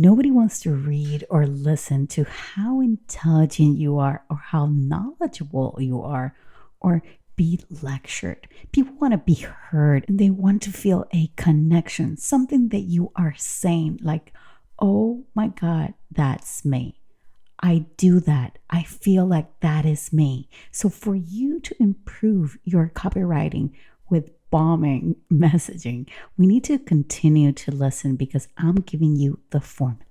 Nobody wants to read or listen to how intelligent you are or how knowledgeable you are or be lectured. People want to be heard and they want to feel a connection, something that you are saying like, oh my God, that's me. I do that. I feel like that is me. So for you to improve your copywriting with bombing messaging, we need to continue to listen because I'm giving you the formula.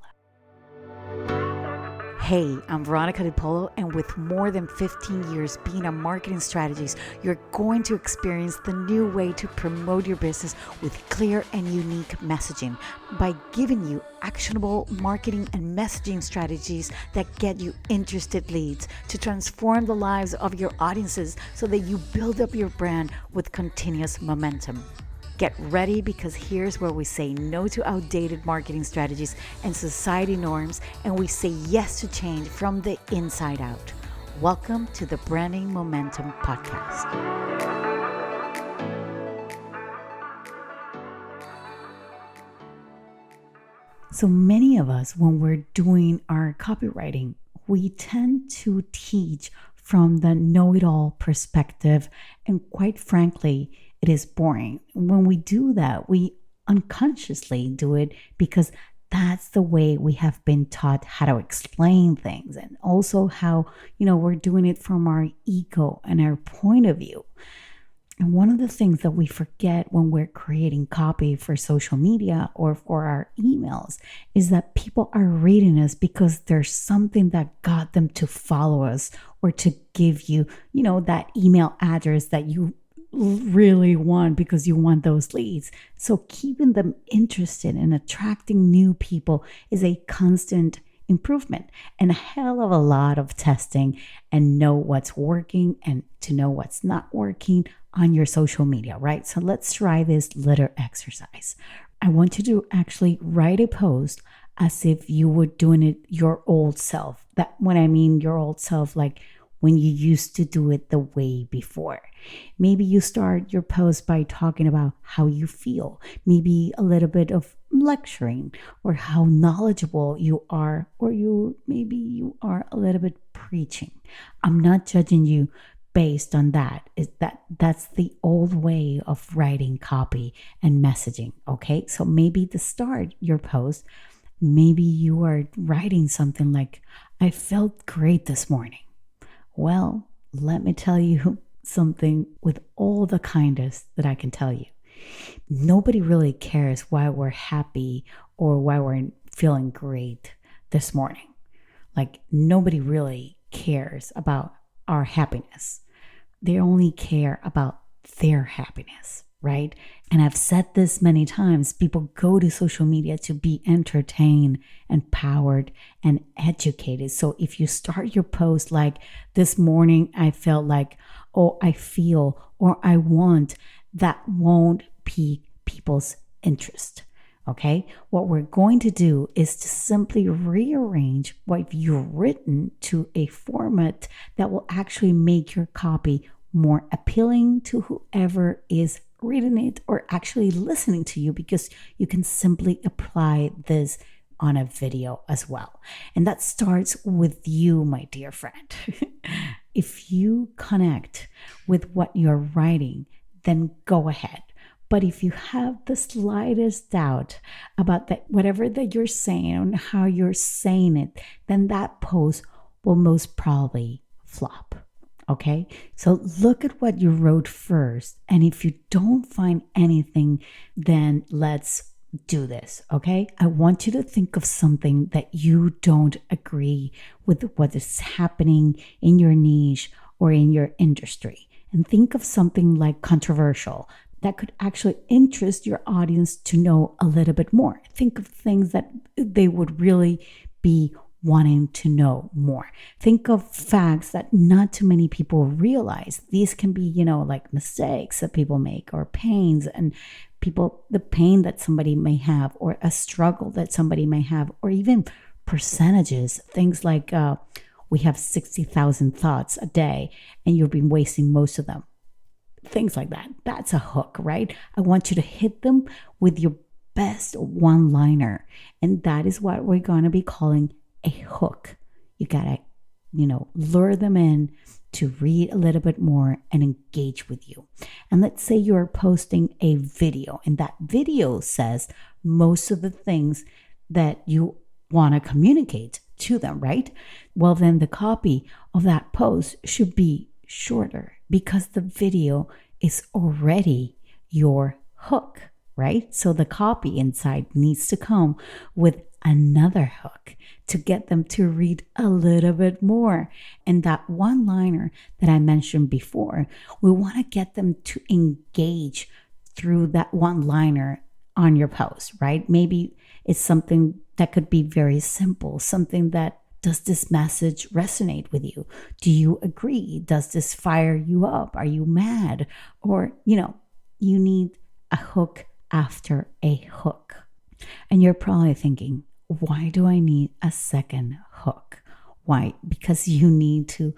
Hey, I'm Veronica de Polo, and with more than 15 years being a marketing strategist, you're going to experience the new way to promote your business with clear and unique messaging by giving you actionable marketing and messaging strategies that get you interested leads to transform the lives of your audiences so that you build up your brand with continuous momentum. Get ready, because here's where we say no to outdated marketing strategies and society norms, and we say yes to change from the inside out. Welcome to the Branding Momentum Podcast. So many of us, when we're doing our copywriting, we tend to teach from the know-it-all perspective, and quite frankly, it is boring. When we do that, we unconsciously do it because that's the way we have been taught how to explain things, and also how, we're doing it from our ego and our point of view. And one of the things that we forget when we're creating copy for social media or for our emails is that people are reading us because there's something that got them to follow us or to give you, that email address that you really want because you want those leads. So keeping them interested and attracting new people is a constant improvement and a hell of a lot of testing and know what's working and to know what's not working on your social media, right? So let's try this little exercise. I want you to actually write a post as if you were doing it your old self. That when I mean your old self, like when you used to do it the way before. Maybe you start your post by talking about how you feel, maybe a little bit of lecturing or how knowledgeable you are, or maybe you are a little bit preaching. I'm not judging you based on that. That's the old way of writing copy and messaging, okay? So maybe to start your post, maybe you are writing something like, I felt great this morning. Well, let me tell you something with all the kindness that I can tell you. Nobody really cares why we're happy or why we're feeling great this morning. Like, nobody really cares about our happiness. They only care about their happiness, right? And I've said this many times, people go to social media to be entertained, empowered, and educated. So if you start your post like, this morning I felt like, oh, I feel, or I want, that won't pique people's interest. Okay? What we're going to do is to simply rearrange what you've written to a format that will actually make your copy more appealing to whoever is reading it or actually listening to you, because you can simply apply this on a video as well. And that starts with you, my dear friend. If you connect with what you're writing, then go ahead. But if you have the slightest doubt about that, whatever that you're saying and how you're saying it, then that post will most probably flop. Okay, so look at what you wrote first. And if you don't find anything, then let's do this. Okay, I want you to think of something that you don't agree with what is happening in your niche or in your industry. And think of something like controversial that could actually interest your audience to know a little bit more. Think of things that they would really be wanting to know more. Think of facts that not too many people realize. These can be, like mistakes that people make, or pains and the pain that somebody may have, or a struggle that somebody may have, or even percentages. Things like we have 60,000 thoughts a day and you've been wasting most of them. Things like that. That's a hook, right? I want you to hit them with your best one-liner. And that is what we're going to be calling a hook. You got to, lure them in to read a little bit more and engage with you. And let's say you're posting a video, and that video says most of the things that you want to communicate to them, right? Well, then the copy of that post should be shorter because the video is already your hook, right? So the copy inside needs to come with another hook to get them to read a little bit more. And that one-liner that I mentioned before, we want to get them to engage through that one-liner on your post, right? Maybe it's something that could be very simple, something that, does this message resonate with you? Do you agree? Does this fire you up? Are you mad? Or, you need a hook after a hook. And you're probably thinking, why do I need a second hook? Why? Because you need to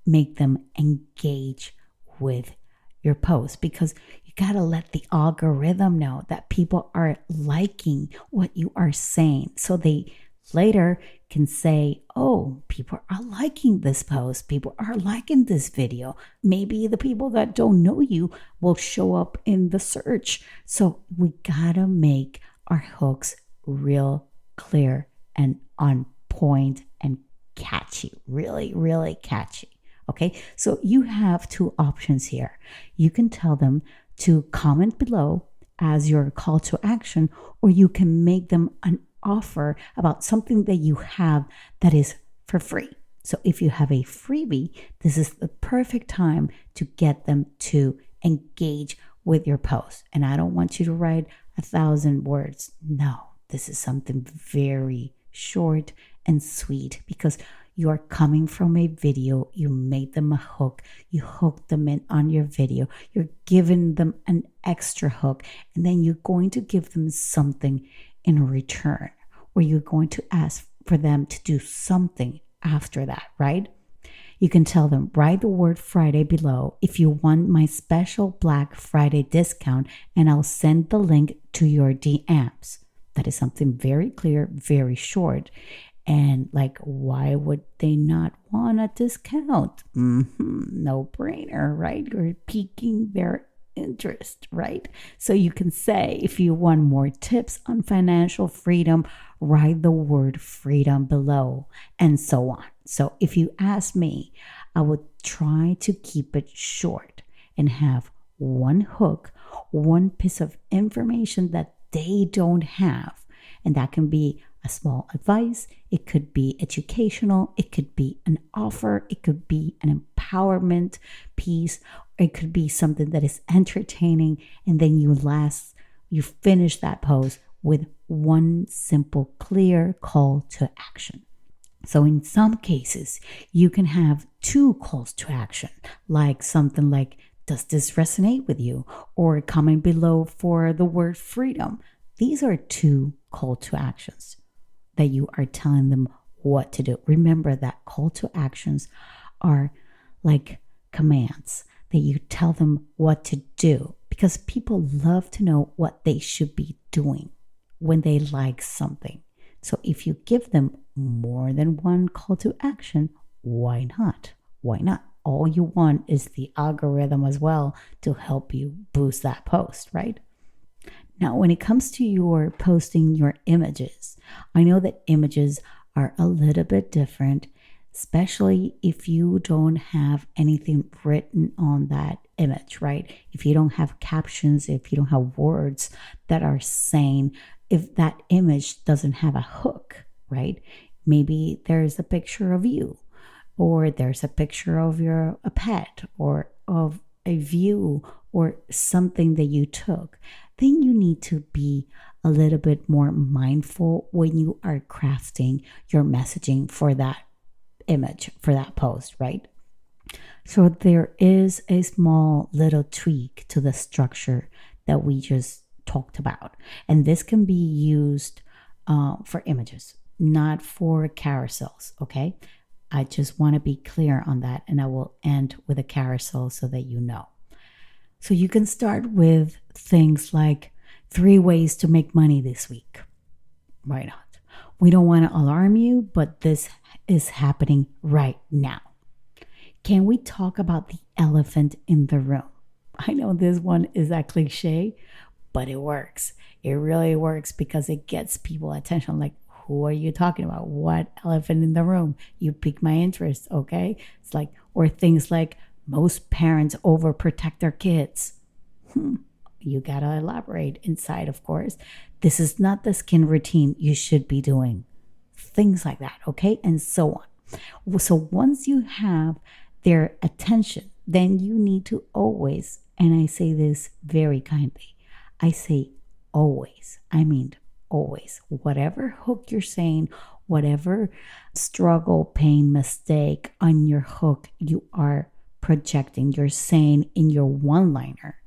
make them engage with your post, because you got to let the algorithm know that people are liking what you are saying. So they later can say, oh, people are liking this post. People are liking this video. Maybe the people that don't know you will show up in the search. So we gotta make our hooks real clear and on point and catchy, really, really catchy. Okay, so you have two options here. You can tell them to comment below as your call to action, or you can make them an offer about something that you have that is for free. So if you have a freebie, this is the perfect time to get them to engage with your post. And I don't want you to write 1,000 words. No, this is something very short and sweet, because you are coming from a video, you made them a hook, you hooked them in on your video, you're giving them an extra hook, and then you're going to give them something in return, or you're going to ask for them to do something after that, right? You can tell them, write the word Friday below if you want my special Black Friday discount, and I'll send the link to your DMs. That is something very clear, very short. And why would they not want a discount? No brainer, right? You're piquing their interest, right? So you can say, if you want more tips on financial freedom, write the word freedom below, and so on. So if you ask me, I would try to keep it short and have one hook, one piece of information that they don't have. And that can be a small advice, it could be educational, it could be an offer, it could be an empowerment piece, or it could be something that is entertaining, and then you finish that post with one simple, clear call to action. So in some cases, you can have two calls to action, like something like, does this resonate with you? Or comment below for the word freedom. These are two call to actions that you are telling them what to do. Remember that call to actions are like commands that you tell them what to do, because people love to know what they should be doing when they like something. So if you give them more than one call to action, why not? Why not? All you want is the algorithm as well to help you boost that post, right? Now, when it comes to your posting your images, I know that images are a little bit different, especially if you don't have anything written on that image, right? If you don't have captions, if you don't have words that are saying, if that image doesn't have a hook, right? Maybe there's a picture of you, or there's a picture of a pet, or of a view, or something that you took. Then you need to be a little bit more mindful when you are crafting your messaging for that image, for that post, right? So there is a small little tweak to the structure that we just talked about. And this can be used for images, not for carousels, okay? I just want to be clear on that, and I will end with a carousel so that you know. So you can start with things like, 3 ways to make money this week. Why not? We don't want to alarm you, but this is happening right now. Can we talk about the elephant in the room? I know this one is a cliche, but it works. It really works because it gets people attention. Like, who are you talking about? What elephant in the room? You pique my interest, okay? It's like, or things like most parents overprotect their kids. You gotta elaborate inside, of course. This is not the skin routine you should be doing. Things like that, okay? And so on. So once you have their attention, then you need to always, and I say this very kindly, I say always, I mean always, whatever hook you're saying, whatever struggle, pain, mistake on your hook you are projecting, you're saying in your one-liner,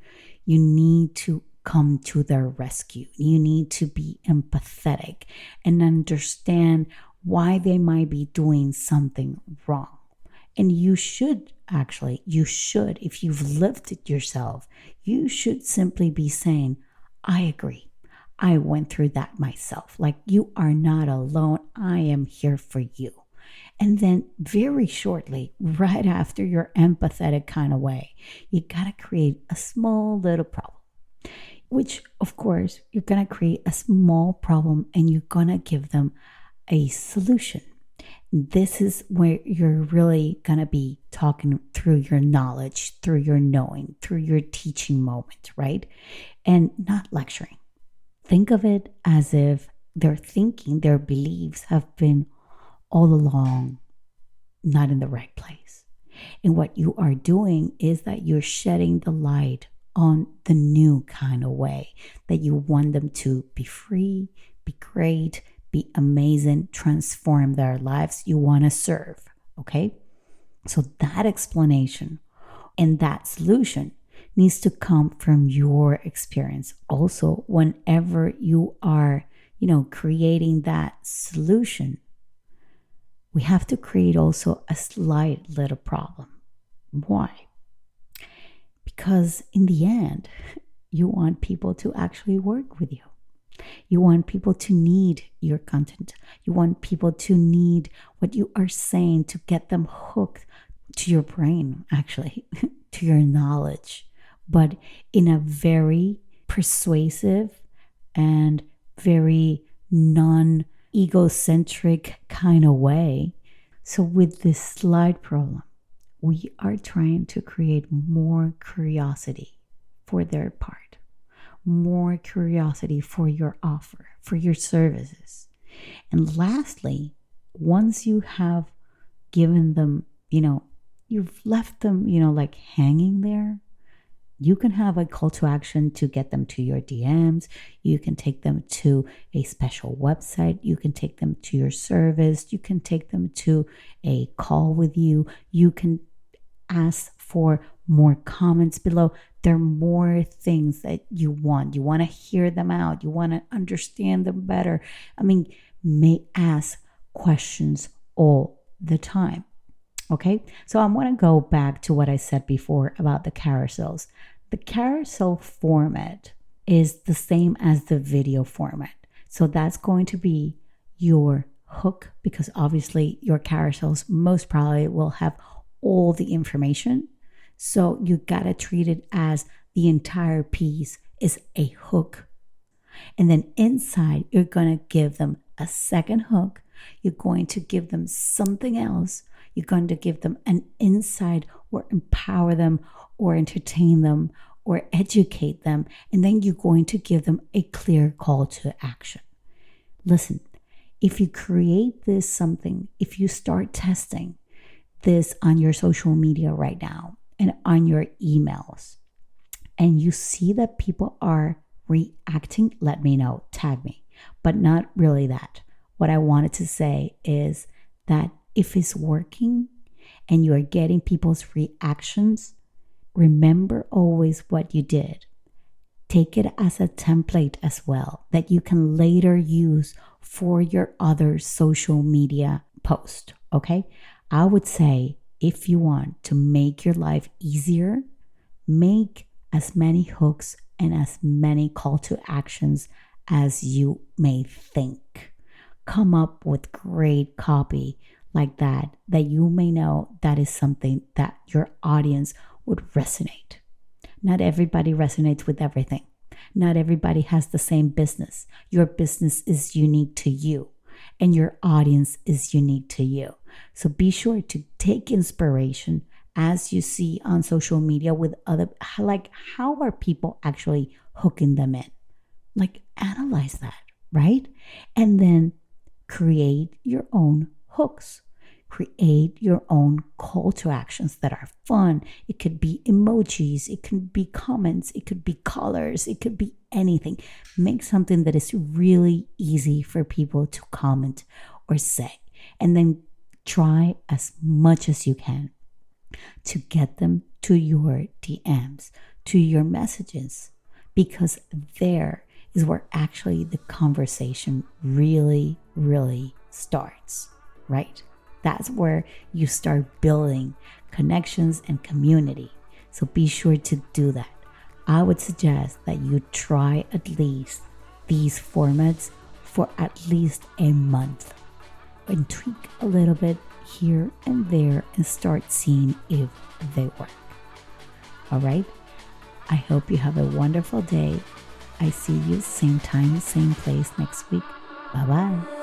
you need to come to their rescue. You need to be empathetic and understand why they might be doing something wrong. And you should, if you've lived it yourself, you should simply be saying, I agree. I went through that myself. Like, you are not alone. I am here for you. And then very shortly, right after your empathetic kind of way, you got to create a small little problem, which of course, you're going to create a small problem and you're going to give them a solution. This is where you're really going to be talking through your knowledge, through your knowing, through your teaching moment, right? And not lecturing. Think of it as if their thinking, their beliefs have been all along not in the right place. And what you are doing is that you're shedding the light on the new kind of way that you want them to be free, be great, be amazing, transform their lives. You want to serve, okay? So that explanation and that solution needs to come from your experience. Also, whenever you are, creating that solution, we have to create also a slight little problem. Why? Because in the end, you want people to actually work with you. You want people to need your content. You want people to need what you are saying to get them hooked to your brain, actually, to your knowledge, but in a very persuasive and very non-egocentric kind of way. So with this slide problem, we are trying to create more curiosity for their part, more curiosity for your offer, for your services. And lastly, once you have given them, you've left them, like hanging there, you can have a call to action to get them to your DMs. You can take them to a special website. You can take them to your service. You can take them to a call with you. You can ask for more comments below. There are more things that you want. You want to hear them out. You want to understand them better. May ask questions all the time. Okay, so I want to go back to what I said before about the carousels. The carousel format is the same as the video format. So that's going to be your hook, because obviously your carousels most probably will have all the information. So you got to treat it as the entire piece is a hook. And then inside, you're going to give them a second hook. You're going to give them something else. You're going to give them an insight or empower them or entertain them or educate them. And then you're going to give them a clear call to action. Listen, if you create this something, if you start testing this on your social media right now and on your emails, and you see that people are reacting, let me know, tag me. But not really that. What I wanted to say is that if it's working and you are getting people's reactions, remember always what you did. Take it as a template as well that you can later use for your other social media post, okay? I would say if you want to make your life easier, make as many hooks and as many call to actions as you may think. Come up with great copy like that you may know that is something that your audience would resonate. Not everybody resonates with everything. Not everybody has the same business. Your business is unique to you, and your audience is unique to you. So be sure to take inspiration as you see on social media with other, like, how are people actually hooking them in? Like, analyze that, right? And then create your own hooks. Create your own call to actions that are fun. It could be emojis, it could be comments, it could be colors, it could be anything. Make something that is really easy for people to comment or say. And then try as much as you can to get them to your DMs, to your messages, because there is where actually the conversation really, really starts, right? That's where you start building connections and community. So be sure to do that. I would suggest that you try at least these formats for at least a month and tweak a little bit here and there and start seeing if they work. All right? I hope you have a wonderful day. I see you same time, same place next week. Bye-bye.